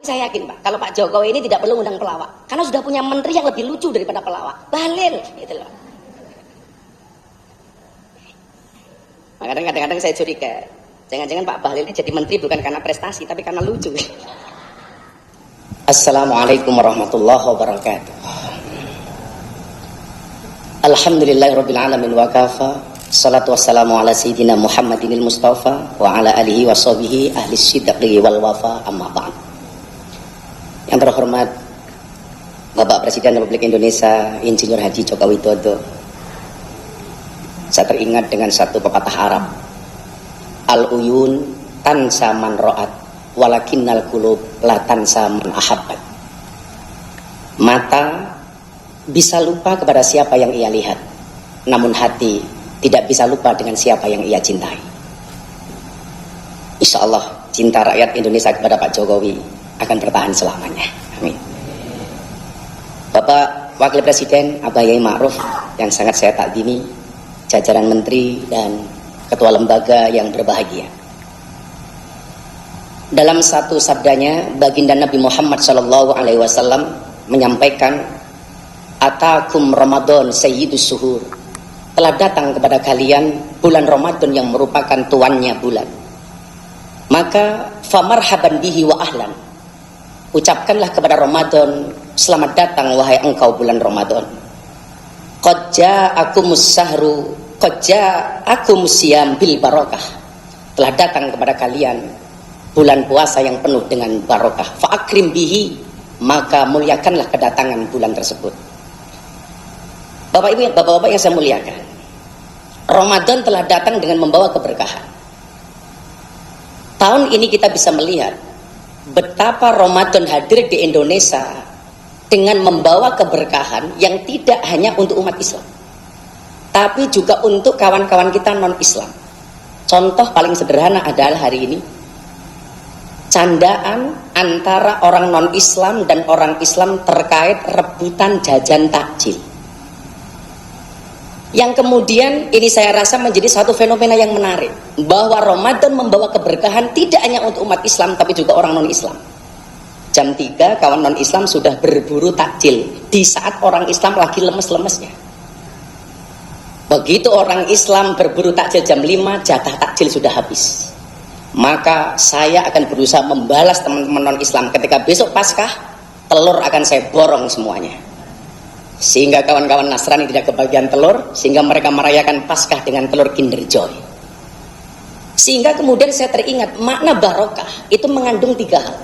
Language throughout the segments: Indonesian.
Saya yakin Pak, kalau Pak Jokowi ini tidak perlu undang pelawak, karena sudah punya menteri yang lebih lucu daripada pelawak, Bahlil, gitu loh. Kadang-kadang saya curiga, jangan-jangan Pak Bahlil ini jadi menteri bukan karena prestasi, tapi karena lucu. Assalamualaikum warahmatullahi wabarakatuh. Alhamdulillahirabbil alamin wa kafa. Salatu wassalamu ala sayyidina Muhammadinil Mustafa wa ala alihi wa sahbihi ahli sidqi wal wafa, amma ba'd. Yang terhormat Bapak Presiden Republik Indonesia Insinyur Haji Joko Widodo, saya teringat dengan satu pepatah Arab, al-uyun tansa man ra'at walakinnal qulub la tansa man ahabbat. Mata bisa lupa kepada siapa yang ia lihat, namun hati tidak bisa lupa dengan siapa yang ia cintai. Insya Allah cinta rakyat Indonesia kepada Pak Jokowi akan bertahan selamanya. Amin. Bapak Wakil Presiden Abah Yai Ma'ruf yang sangat saya takdimi, jajaran menteri dan ketua lembaga yang berbahagia. Dalam satu sabdanya, baginda Nabi Muhammad SAW menyampaikan, atakum Ramadan sayyidus suhur, telah datang kepada kalian bulan Ramadan yang merupakan tuannya bulan. Maka famarhaban bihi wa ahlan, ucapkanlah kepada Ramadan, selamat datang wahai engkau bulan Ramadan. Qad ja'akumus sahru, qad ja'akumus siyam bil barakah, telah datang kepada kalian bulan puasa yang penuh dengan barokah. Fa'akrim bihi, maka muliakanlah kedatangan bulan tersebut. Bapak Ibu, Bapak-bapak yang saya muliakan, Ramadan telah datang dengan membawa keberkahan. Tahun ini kita bisa melihat betapa Ramadan hadir di Indonesia dengan membawa keberkahan yang tidak hanya untuk umat Islam, tapi juga untuk kawan-kawan kita non-Islam. Contoh paling sederhana adalah hari ini candaan antara orang non-Islam dan orang Islam terkait rebutan jajan takjil, yang kemudian ini saya rasa menjadi satu fenomena yang menarik, bahwa Ramadan membawa keberkahan tidak hanya untuk umat Islam tapi juga orang non-Islam. Jam 3 kawan non-Islam sudah berburu takjil di saat orang Islam lagi lemes-lemesnya. Begitu orang Islam berburu takjil jam 5, jatah takjil sudah habis. Maka saya akan berusaha membalas teman-teman non-Islam ketika besok Paskah, telur akan saya borong semuanya, sehingga kawan-kawan Nasrani tidak kebagian telur, sehingga mereka merayakan Paskah dengan telur Kinder Joy. Sehingga kemudian saya teringat makna barokah itu mengandung 3 hal.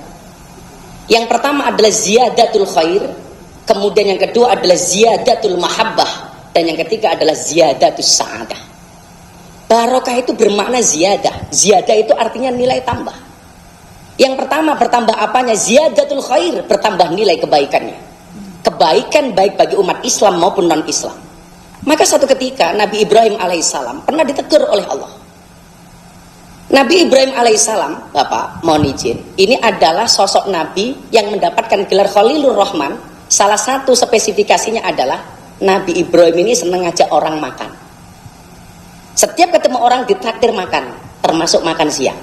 Yang pertama adalah ziyadatul khair, kemudian yang kedua adalah ziyadatul mahabbah, dan yang ketiga adalah ziyadatus sa'adah. Barokah itu bermakna ziyadah. Ziyadah itu artinya nilai tambah. Yang pertama bertambah apanya? Ziyadatul khair, bertambah nilai kebaikannya. Kebaikan baik bagi umat Islam maupun non-Islam. Maka suatu ketika Nabi Ibrahim alaihissalam pernah ditegur oleh Allah. Nabi Ibrahim alaihissalam, Bapak mohon izin, ini adalah sosok Nabi yang mendapatkan gelar Khalilur Rahman. Salah satu spesifikasinya adalah Nabi Ibrahim ini senang ngajak orang makan. Setiap ketemu orang ditraktir makan, termasuk makan siang,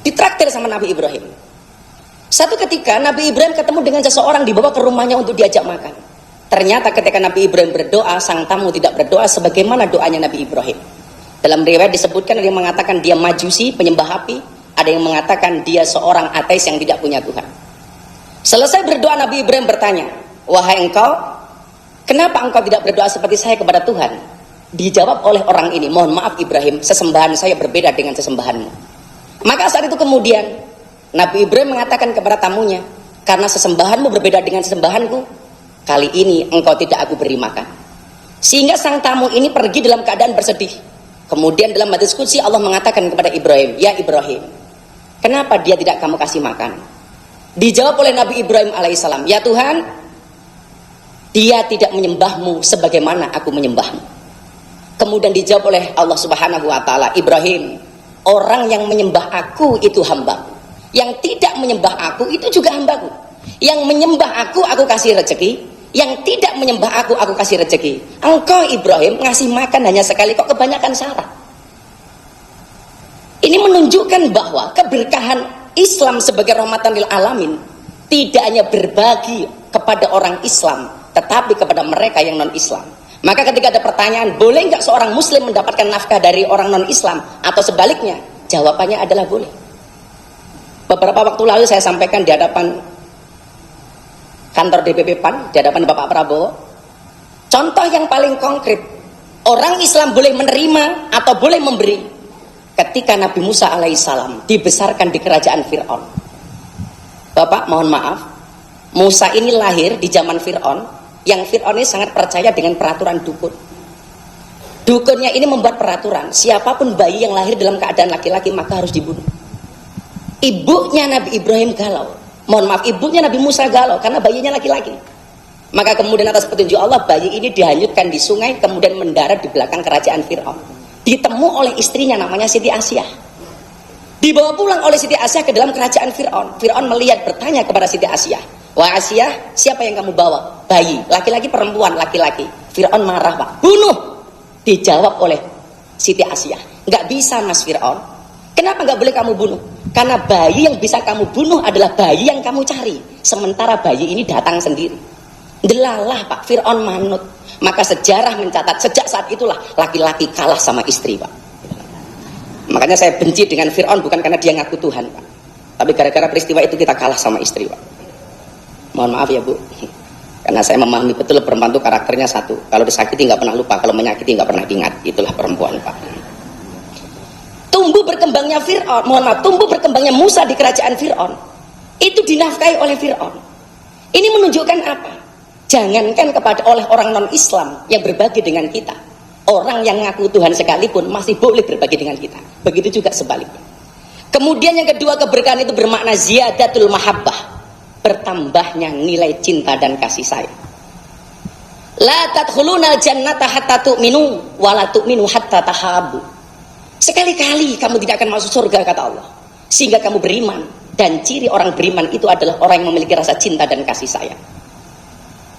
ditraktir sama Nabi Ibrahim. Satu ketika Nabi Ibrahim ketemu dengan seseorang, dibawa ke rumahnya untuk diajak makan. Ternyata ketika Nabi Ibrahim berdoa, sang tamu tidak berdoa sebagaimana doanya Nabi Ibrahim. Dalam riwayat disebutkan, ada yang mengatakan dia majusi, penyembah api, ada yang mengatakan dia seorang ateis yang tidak punya Tuhan. Selesai berdoa, Nabi Ibrahim bertanya, wahai engkau, kenapa engkau tidak berdoa seperti saya kepada Tuhan? Dijawab oleh orang ini, mohon maaf Ibrahim, sesembahan saya berbeda dengan sesembahanmu. Maka saat itu kemudian Nabi Ibrahim mengatakan kepada tamunya, karena sesembahanmu berbeda dengan sesembahanku, kali ini engkau tidak aku beri makan. Sehingga sang tamu ini pergi dalam keadaan bersedih. Kemudian dalam hadis qudsi Allah mengatakan kepada Ibrahim, ya Ibrahim, kenapa dia tidak kamu kasih makan? Dijawab oleh Nabi Ibrahim alaihissalam, ya Tuhan, dia tidak menyembahmu sebagaimana aku menyembahmu. Kemudian dijawab oleh Allah subhanahu wa ta'ala, Ibrahim, orang yang menyembah aku itu hambaku, yang tidak menyembah aku itu juga hambaku. Yang menyembah aku kasih rezeki, yang tidak menyembah aku kasih rezeki. Engkau Ibrahim ngasih makan hanya sekali, kok kebanyakan syarat. Ini menunjukkan bahwa keberkahan Islam sebagai rahmatan lil alamin tidak hanya berbagi kepada orang Islam, tetapi kepada mereka yang non-Islam. Maka ketika ada pertanyaan, boleh nggak seorang muslim mendapatkan nafkah dari orang non-Islam atau sebaliknya? Jawabannya adalah boleh. Beberapa waktu lalu saya sampaikan di hadapan kantor DPP PAN, di hadapan Bapak Prabowo, contoh yang paling konkret, orang Islam boleh menerima atau boleh memberi ketika Nabi Musa alaihissalam dibesarkan di kerajaan Fir'aun. Bapak mohon maaf, Musa ini lahir di zaman Fir'aun, yang Fir'aun ini sangat percaya dengan peraturan dukun. Dukunnya ini membuat peraturan, siapapun bayi yang lahir dalam keadaan laki-laki maka harus dibunuh. Ibunya Nabi Ibrahim galau, mohon maaf, ibunya Nabi Musa galau karena bayinya laki-laki. Maka kemudian atas petunjuk Allah, bayi ini dihanyutkan di sungai, kemudian mendarat di belakang kerajaan Fir'aun. Ditemu oleh istrinya namanya Siti Asyah, dibawa pulang oleh Siti Asyah ke dalam kerajaan Fir'aun. Fir'aun melihat, bertanya kepada Siti Asyah, wah Asyah, siapa yang kamu bawa? Bayi, laki-laki perempuan? Laki-laki. Fir'aun marah, Pak, bunuh. Dijawab oleh Siti Asyah, nggak bisa Mas Fir'aun. Kenapa nggak boleh kamu bunuh? Karena bayi yang bisa kamu bunuh adalah bayi yang kamu cari, sementara bayi ini datang sendiri. Delalah Pak, Fir'aun manut. Maka sejarah mencatat sejak saat itulah laki-laki kalah sama istri, Pak. Makanya saya benci dengan Fir'aun bukan karena dia ngaku Tuhan, Pak, tapi gara-gara peristiwa itu kita kalah sama istri, Pak. Mohon maaf ya Bu, karena saya memahami betul perempuan itu karakternya satu, kalau disakiti nggak pernah lupa, kalau menyakiti nggak pernah ingat. Itulah perempuan, Pak. Tumbuh berkembangnya Fir'aun, mohon maaf, tumbuh berkembangnya Musa di kerajaan Fir'aun itu dinafkahi oleh Fir'aun. Ini menunjukkan apa? Jangankan kepada oleh orang non-Islam yang berbagi dengan kita, orang yang ngaku Tuhan sekalipun masih boleh berbagi dengan kita. Begitu juga sebaliknya. Kemudian yang kedua, keberkahan itu bermakna ziyadatul mahabbah, bertambahnya nilai cinta dan kasih sayang. La tadkhulunal jannata hatta tu'minu wa la tu'minu hatta tahabbu. Sekali-kali kamu tidak akan masuk surga, kata Allah, sehingga kamu beriman. Dan ciri orang beriman itu adalah orang yang memiliki rasa cinta dan kasih sayang.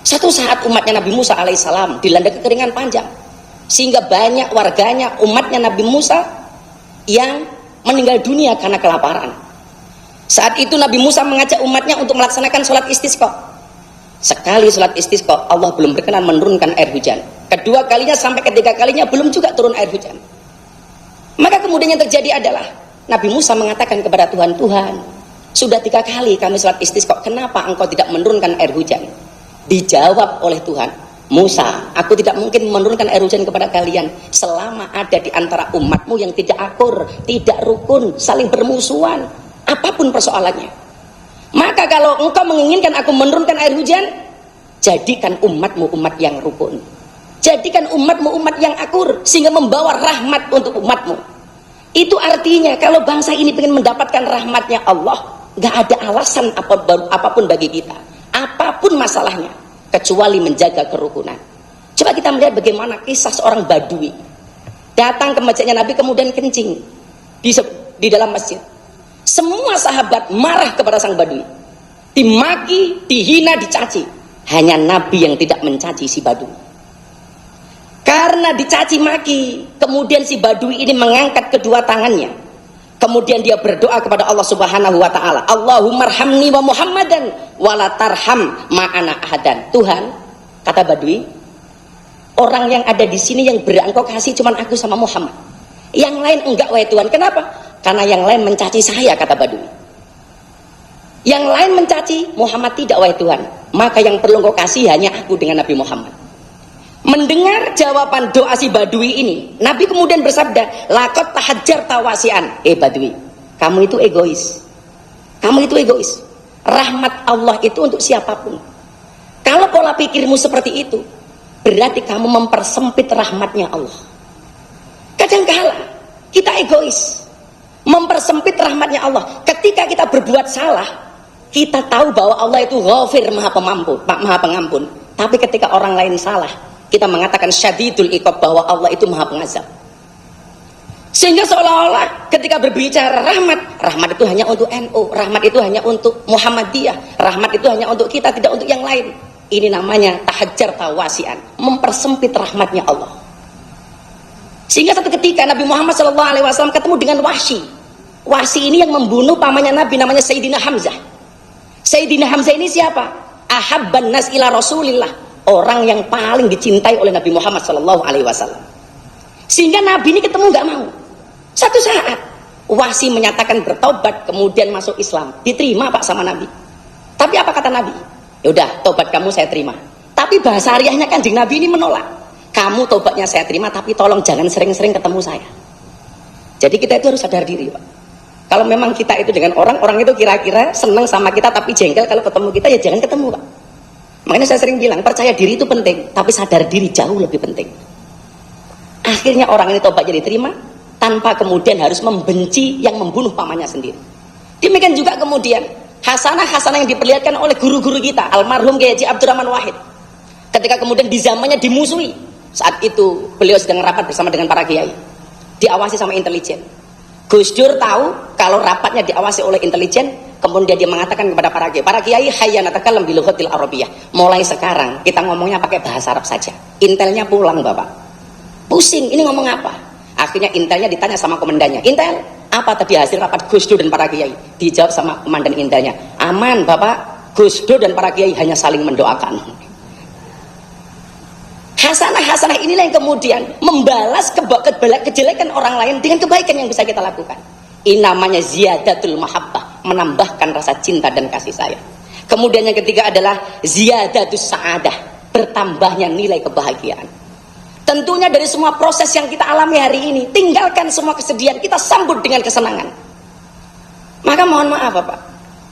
Satu saat umatnya Nabi Musa alaihissalam dilanda kekeringan panjang, sehingga banyak warganya, umatnya Nabi Musa yang meninggal dunia karena kelaparan. Saat itu Nabi Musa mengajak umatnya untuk melaksanakan sholat istisqa. Sekali sholat istisqa, Allah belum berkenan menurunkan air hujan. Kedua kalinya sampai ketiga kalinya belum juga turun air hujan. Maka kemudian yang terjadi adalah Nabi Musa mengatakan kepada Tuhan, Tuhan, sudah 3 kali kami sholat istisqa, kenapa engkau tidak menurunkan air hujan? Dijawab oleh Tuhan, Musa, aku tidak mungkin menurunkan air hujan kepada kalian selama ada di antara umatmu yang tidak akur, tidak rukun, saling bermusuhan, apapun persoalannya. Maka kalau engkau menginginkan aku menurunkan air hujan, jadikan umatmu umat yang rukun, jadikan umatmu umat yang akur, sehingga membawa rahmat untuk umatmu. Itu artinya kalau bangsa ini ingin mendapatkan rahmatnya Allah, gak ada alasan apapun bagi kita, apapun masalahnya, kecuali menjaga kerukunan. Coba kita melihat bagaimana kisah seorang badui datang ke masjidnya Nabi kemudian kencing di dalam masjid. Semua sahabat marah kepada sang badui, dimaki, dihina, dicaci. Hanya Nabi yang tidak mencaci si badui. Karena dicaci maki, kemudian si badui ini mengangkat kedua tangannya, kemudian dia berdoa kepada Allah Subhanahu wa taala, Allahummarhamni wa Muhammadan wa la tarham ma'ana ahadan. Tuhan, kata badui, orang yang ada di sini yang engkau kasih cuma aku sama Muhammad, yang lain enggak wahai Tuhan. Kenapa? Karena yang lain mencaci saya, kata badui. Yang lain mencaci Muhammad tidak, wahai Tuhan, maka yang perlu engkau kasih hanya aku dengan Nabi Muhammad. Mendengar jawaban doa si badui ini, Nabi kemudian bersabda, laqad tahajjarta wasi'an. Badui, kamu itu egois, kamu itu egois. Rahmat Allah itu untuk siapapun. Kalau pola pikirmu seperti itu, berarti kamu mempersempit rahmatnya Allah. Kadang-kala kita egois, mempersempit rahmatnya Allah. Ketika kita berbuat salah, kita tahu bahwa Allah itu Ghafir, maha pengampun. Tapi ketika orang lain salah, kita mengatakan syadidul iqab, bahwa Allah itu maha pengazab. Sehingga seolah-olah ketika berbicara rahmat itu hanya untuk NU, rahmat itu hanya untuk Muhammadiyah, rahmat itu hanya untuk kita, tidak untuk yang lain. Ini namanya tahajjarta wasi'an, mempersempit rahmatnya Allah. Sehingga satu ketika Nabi Muhammad SAW ketemu dengan Wahsy. Wasi ini yang membunuh pamannya Nabi, namanya Sayyidina Hamzah. Sayyidina Hamzah ini siapa? Ahabban nas ila Rasulillah, orang yang paling dicintai oleh Nabi Muhammad sallallahu alaihi wasallam. Sehingga Nabi ini ketemu nggak mau. Satu saat Wasi menyatakan bertobat, kemudian masuk Islam, diterima Pak sama Nabi. Tapi apa kata Nabi? Yaudah, tobat kamu saya terima. Tapi bahasa hariahnya Kanjeng Nabi ini menolak. Kamu tobatnya saya terima, tapi tolong jangan sering-sering ketemu saya. Jadi kita itu harus sadar diri, Pak. Kalau memang kita itu dengan orang itu kira-kira senang sama kita tapi jengkel kalau ketemu kita, ya jangan ketemu, Pak. Makanya saya sering bilang, percaya diri itu penting, tapi sadar diri jauh lebih penting. Akhirnya orang ini tobatnya diterima tanpa kemudian harus membenci yang membunuh pamannya sendiri. Demikian juga kemudian hasanah-hasanah yang diperlihatkan oleh guru-guru kita, almarhum Kiai Haji Abdurrahman Wahid. Ketika kemudian di zamannya dimusuhi, saat itu beliau sedang rapat bersama dengan para kiai, diawasi sama intelijen. Gus Dur tahu kalau rapatnya diawasi oleh intelijen, kemudian dia mengatakan kepada para kiai, hayya natakalam bil lughatil arabiyyah. Mulai sekarang kita ngomongnya pakai bahasa Arab saja. Intelnya pulang, Bapak. Pusing, ini ngomong apa? Akhirnya intelnya ditanya sama komandannya, "Intel, apa tadi hasil rapat Gus Dur dan para kiai?" Dijawab sama komandan intelnya, "Aman, Bapak. Gus Dur dan para kiai hanya saling mendoakan." Hasanah-hasanah inilah yang kemudian membalas kejelekan orang lain dengan kebaikan yang bisa kita lakukan. Ini namanya ziyadatul mahabbah, menambahkan rasa cinta dan kasih sayang. Kemudian yang ketiga adalah ziyadatus sa'adah, bertambahnya nilai kebahagiaan. Tentunya dari semua proses yang kita alami hari ini, tinggalkan semua kesedihan, kita sambut dengan kesenangan. Maka mohon maaf Bapak,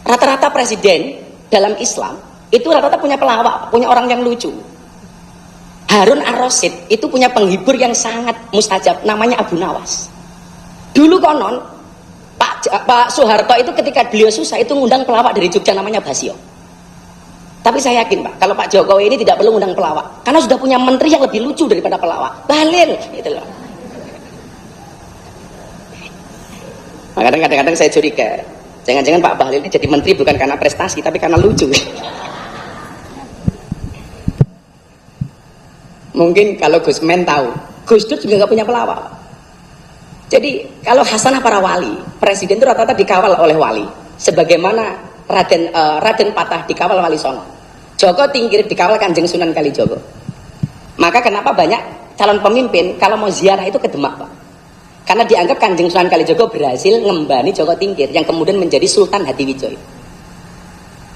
rata-rata presiden dalam Islam itu rata-rata punya pelawak, punya orang yang lucu. Harun Ar-Rasyid itu punya penghibur yang sangat mustajab, namanya Abu Nawas. Dulu konon Pak Soeharto itu ketika beliau susah itu ngundang pelawak dari Jogja namanya Basio. Tapi saya yakin Pak, kalau Pak Jokowi ini tidak perlu ngundang pelawak, karena sudah punya menteri yang lebih lucu daripada pelawak, Bahlil gitu loh. Nah, kadang-kadang saya curiga, jangan-jangan Pak Bahlil ini jadi menteri bukan karena prestasi, tapi karena lucu. Mungkin kalau Gus Men tahu, Gus Dur juga nggak punya pelawak. Jadi kalau hasanah para wali, presiden itu rata-rata dikawal oleh wali. Sebagaimana Raden Patah dikawal Wali Songo, Joko Tingkir dikawal Kanjeng Sunan Kalijogo. Maka kenapa banyak calon pemimpin kalau mau ziarah itu ke Demak, Pak? Karena dianggap Kanjeng Sunan Kalijogo berhasil ngembani Joko Tingkir yang kemudian menjadi Sultan Hadiwijaya.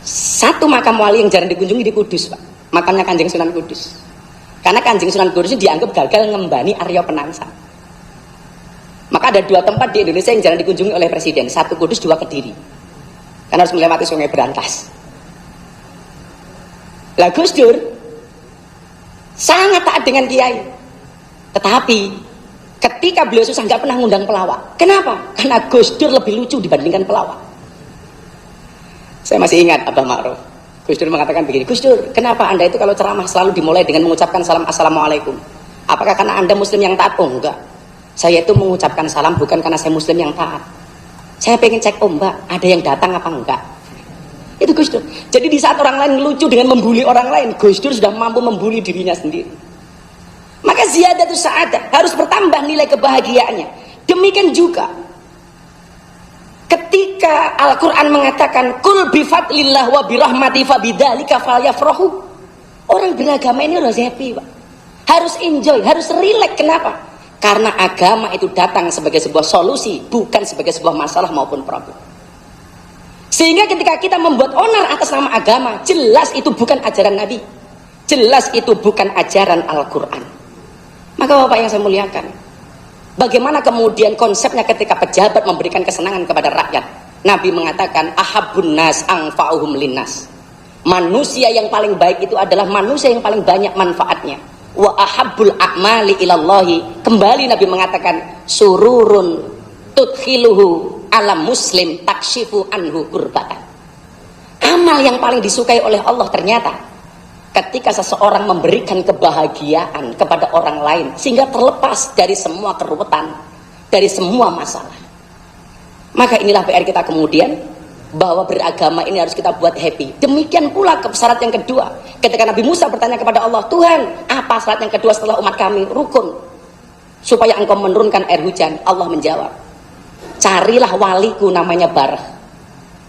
Satu makam wali yang jarang dikunjungi di Kudus, Pak. Makamnya Kanjeng Sunan Kudus. Karena Kanjeng Sunan Kudus itu dianggap gagal ngembani Arya Penangsang. Maka ada dua tempat di Indonesia yang jarang dikunjungi oleh presiden, satu Kudus, dua Kediri. Karena harus melewati Sungai Berantas. Lah Gus Dur sangat taat dengan kiai. Tetapi ketika beliau susah nggak pernah ngundang pelawak. Kenapa? Karena Gus Dur lebih lucu dibandingkan pelawak. Saya masih ingat Abah Ma'ruf. Gus Dur mengatakan begini, "Gus Dur, kenapa Anda itu kalau ceramah selalu dimulai dengan mengucapkan salam assalamualaikum? Apakah karena Anda muslim yang taat?" "Oh enggak, saya itu mengucapkan salam bukan karena saya muslim yang taat. Saya pengen cek, oh mbak, ada yang datang apa enggak?" Itu Gus Dur. Jadi di saat orang lain lucu dengan membuli orang lain, Gus Dur sudah mampu membuli dirinya sendiri. Maka ziyadatus sa'adah, harus bertambah nilai kebahagiaannya. Demikian juga ketika Al-Quran mengatakan kul bifadlillah wa birahmati fabidzalika falyafrahu. Orang beragama ini harus happy, Pak. Harus enjoy, harus relax. Kenapa? Karena agama itu datang sebagai sebuah solusi, bukan sebagai sebuah masalah maupun problem. Sehingga ketika kita membuat onar atas nama agama, jelas itu bukan ajaran Nabi, jelas itu bukan ajaran Al-Quran. Maka Bapak yang saya muliakan, bagaimana kemudian konsepnya ketika pejabat memberikan kesenangan kepada rakyat? Nabi mengatakan ahabbun nas anfa'uhum linnas. Manusia yang paling baik itu adalah manusia yang paling banyak manfaatnya. Wa ahabbul a'mali ilallahi, kembali Nabi mengatakan sururun tudkhiluhu ala muslim takshifu anhu kurbatan. Amal yang paling disukai oleh Allah ternyata ketika seseorang memberikan kebahagiaan kepada orang lain sehingga terlepas dari semua keruwetan, dari semua masalah. Maka inilah PR kita kemudian, bahwa beragama ini harus kita buat happy. Demikian pula syarat yang kedua, ketika Nabi Musa bertanya kepada Allah, "Tuhan, apa syarat yang kedua setelah umat kami rukun supaya engkau menurunkan air hujan?" Allah menjawab, carilah waliku namanya Barah,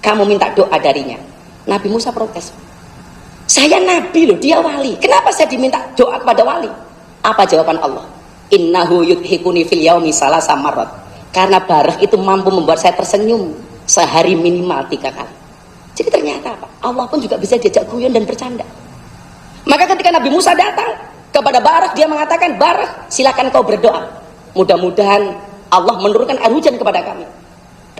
kamu minta doa darinya. Nabi Musa protes, saya nabi loh, dia wali, kenapa saya diminta doa kepada wali? Apa jawaban Allah? Innahu yudhikuni fil yaumi salasa marrat, karena Barah itu mampu membuat saya tersenyum sehari minimal 3 kali. Jadi ternyata apa? Allah pun juga bisa diajak guyon dan bercanda. Maka ketika Nabi Musa datang kepada Barah, dia mengatakan, Barah, silakan kau berdoa, mudah-mudahan Allah menurunkan air hujan kepada kami.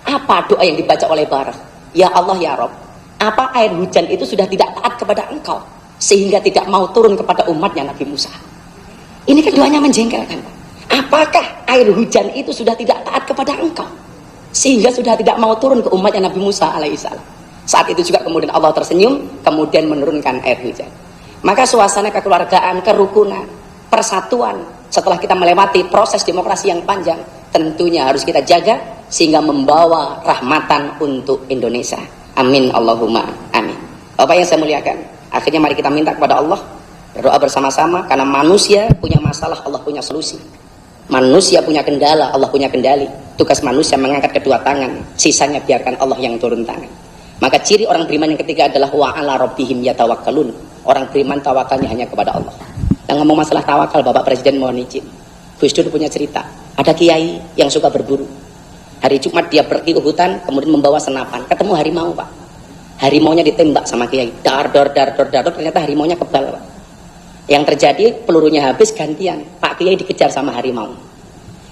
Apa doa yang dibaca oleh Barah? Ya Allah ya Rob, apa air hujan itu sudah tidak taat kepada engkau sehingga tidak mau turun kepada umatnya Nabi Musa? Ini kan doanya menjengkelkan. Apakah air hujan itu sudah tidak taat kepada engkau sehingga sudah tidak mau turun ke umatnya Nabi Musa alaihissalam? Saat itu juga kemudian Allah tersenyum, kemudian menurunkan air hujan. Maka suasana kekeluargaan, kerukunan, persatuan setelah kita melewati proses demokrasi yang panjang, tentunya harus kita jaga sehingga membawa rahmatan untuk Indonesia. Amin Allahumma amin. Bapak yang saya muliakan, akhirnya mari kita minta kepada Allah, berdoa bersama-sama, karena manusia punya masalah, Allah punya solusi. Manusia punya kendala, Allah punya kendali. Tugas manusia mengangkat kedua tangan, sisanya biarkan Allah yang turun tangan. Maka ciri orang beriman yang ketiga adalah wa ala rabbihim yatawakkalun. Orang beriman tawakalnya hanya kepada Allah. Dan ngomong masalah tawakal, Bapak Presiden mohon izin, Gus Dur punya cerita, ada kiai yang suka berburu. Hari Jumat dia pergi ke hutan, kemudian membawa senapan, ketemu harimau, Pak. Harimaunya ditembak sama kiai, dar, ternyata harimaunya kebal, Pak. Yang terjadi pelurunya habis, gantian Pak Kiai dikejar sama harimau.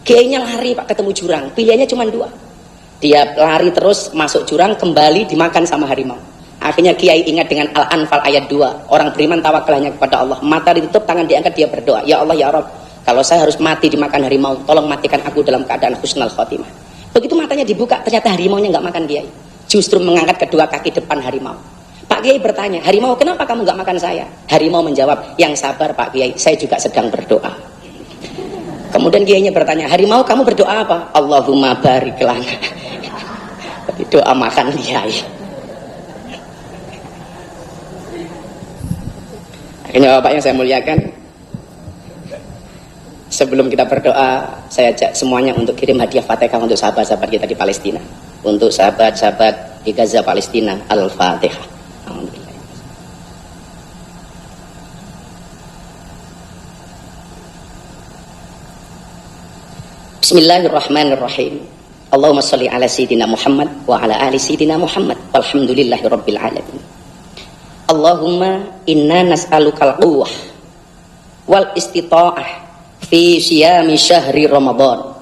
Kiainya lari, Pak, ketemu jurang, pilihannya cuma 2. Dia lari terus masuk jurang, kembali dimakan sama harimau. Akhirnya Kiai ingat dengan Al-Anfal ayat 2, orang beriman tawakalnya kepada Allah, mata ditutup, tangan diangkat, dia berdoa, ya Allah ya Rabb, kalau saya harus mati dimakan harimau, tolong matikan aku dalam keadaan husnul khotimah. Begitu matanya dibuka, ternyata harimaunya nggak makan Kiai, justru mengangkat kedua kaki depan harimau. Pak Kiai bertanya, harimau kenapa kamu nggak makan saya? Harimau menjawab, yang sabar Pak Kiai, saya juga sedang berdoa. Kemudian Kiainya bertanya, harimau kamu berdoa apa? Allahumma barik lana. Doa makan Kiai. Akhirnya Bapak yang saya muliakan, sebelum kita berdoa, saya ajak semuanya untuk kirim hadiah Fatihah untuk sahabat-sahabat kita di Palestina, untuk sahabat-sahabat di Gaza Palestina. Al-Fatihah. Bismillahirrahmanirrahim. Allahumma sholli ala sayyidina Muhammad wa ala ali sayyidina Muhammad walhamdulillahi rabbil alamin. Allahumma inna nas'alukal quwwah wal istita'ah fi siyami syahri Ramadan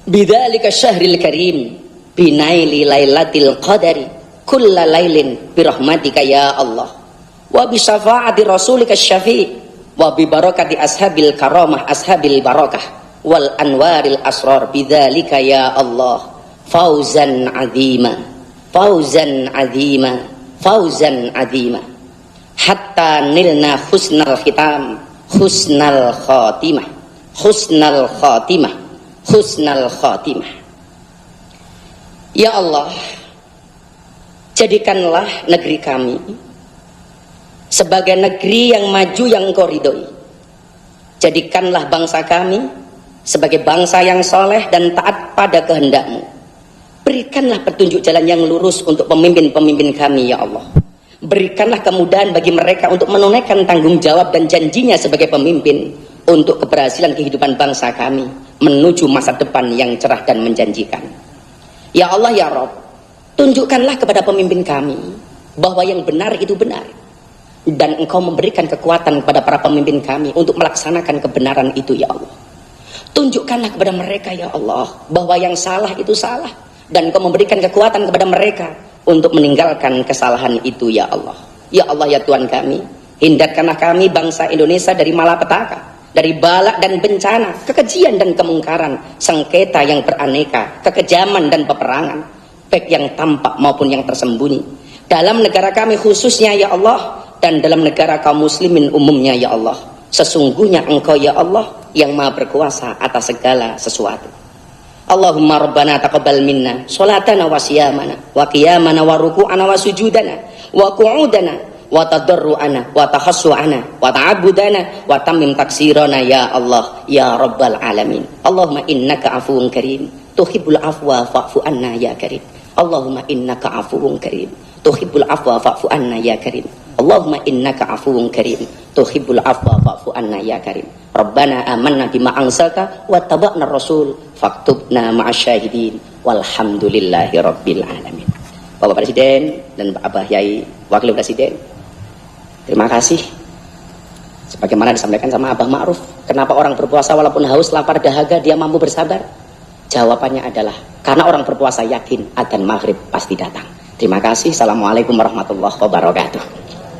bidzalika syahril karim binaili lailatil qadari kulla lailin birahmatika ya Allah wa bi syafaati rasulika syafi' wa bi barakati ashabil karamah ashabil barakah wal anwaril asrar bidzalika ya Allah fauzan azima fauzan azima fauzan azima hatta nilna husnal khitam husnal khatimah husnal khatimah husnal khatimah. Ya Allah, jadikanlah negeri kami sebagai negeri yang maju yang Engkau ridhoi. Jadikanlah bangsa kami sebagai bangsa yang soleh dan taat pada kehendak-Mu. Berikanlah petunjuk jalan yang lurus untuk pemimpin-pemimpin kami ya Allah. Berikanlah kemudahan bagi mereka untuk menunaikan tanggung jawab dan janjinya sebagai pemimpin untuk keberhasilan kehidupan bangsa kami menuju masa depan yang cerah dan menjanjikan. Ya Allah ya Rabb, tunjukkanlah kepada pemimpin kami bahwa yang benar itu benar, dan Engkau memberikan kekuatan kepada para pemimpin kami untuk melaksanakan kebenaran itu ya Allah. Tunjukkanlah kepada mereka ya Allah bahwa yang salah itu salah, dan Engkau memberikan kekuatan kepada mereka untuk meninggalkan kesalahan itu ya Allah. Ya Allah ya Tuhan kami, hindarkanlah kami bangsa Indonesia dari malapetaka, dari balak dan bencana, kekejian dan kemungkaran, sengketa yang beraneka, kekejaman dan peperangan, baik yang tampak maupun yang tersembunyi, dalam negara kami khususnya ya Allah, dan dalam negara kaum muslimin umumnya ya Allah. Sesungguhnya Engkau ya Allah yang maha berkuasa atas segala sesuatu. Allahumma rabbana taqabbal minna sholatana wa siyamana wa qiyamana wa ruku'ana wa sujudana wa qu'udana wa tadarru'ana wa tahassu'ana wa ta'abudana wa tamim taksirana ya Allah ya rabbal alamin. Allahumma innaka afuwun karim tuhibbul afwa fa'fu anna ya karim. Allahumma innaka afuwun karim tuhibbul afwa fa'fu anna ya karim. Allahumma innaka afuwun karim tuhibbul afwa fa'fu anna ya karim. Rabbana amanna bima anzalta wa taba'na rasul faktubna ma'asyahidin walhamdulillahi rabbil alamin. Bapak Presiden dan Pak Abah Yai Wakil Presiden, terima kasih. Sebagaimana disampaikan sama Abah Ma'ruf, kenapa orang berpuasa walaupun haus, lapar, dahaga dia mampu bersabar? Jawabannya adalah karena orang berpuasa yakin adzan maghrib pasti datang. Terima kasih. Assalamualaikum warahmatullahi wabarakatuh.